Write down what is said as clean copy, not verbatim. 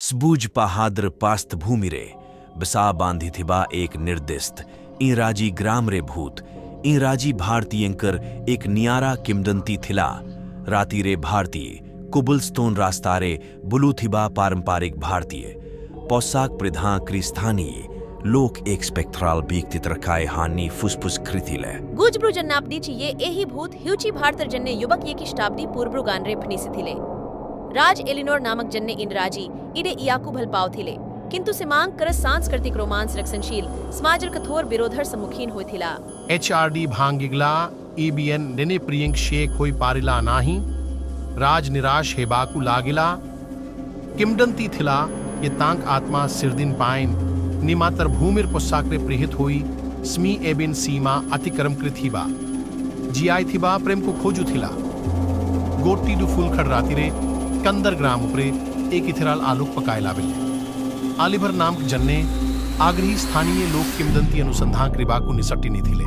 स्बूज पाहाद्र पास्थ भूमिरे बसा बांधिथिबा एक निर्दिष्ट इंराजी ग्राम रे भूत इंराजी भारतीयंकर एक नियारा किमदंती थिला राती रे भारतीय कुबलस्टोन रास्तारे बुलूथिबा पारंपरिक भारतीय पोशाक परिधान क्रिस्थानीय लोक एक स्पेक्ट्रल बीक तित्रकाय हानि फुसफुस कृतिले गुजब्रु जन्नापदी ये एही भूत ह्यूची भारतर जन्ने युवक ये किष्टाब्दी पूर्वब्रु गानरे फनिसिथिले राज एलिनोर नामक जन्ने इंराजी इडे इयाकु भलपाव थिले किंतु सिमांग कर सांस्कृतिक रोमांस रक्षणशील समाजर कठोर विरोधर सम्मुखीन होइथिला एचआरडी भांगिगला ईबीएन नेने प्रियंक शेख होई पारिला नाही राज निराश हेबाकु लागिला किमदंती थिला ये तांक आत्मा सिरदिन पाइन निमातर भूमिर पोसाकरे प्रिहित हुई स्मी एबिन सीमा अतिक्रम कृथिबा जियाय थिबा प्रेम को खोजु थिला गोटी दु फूल खड़राती रे कंदर ग्राम उपरे एक इथिराल आलोक पकाय लाविले आलिभर नामक जन्ने आग्रही स्थानीय लोक किमदंती अनुसंधान कृबा को निसट्टी निथिले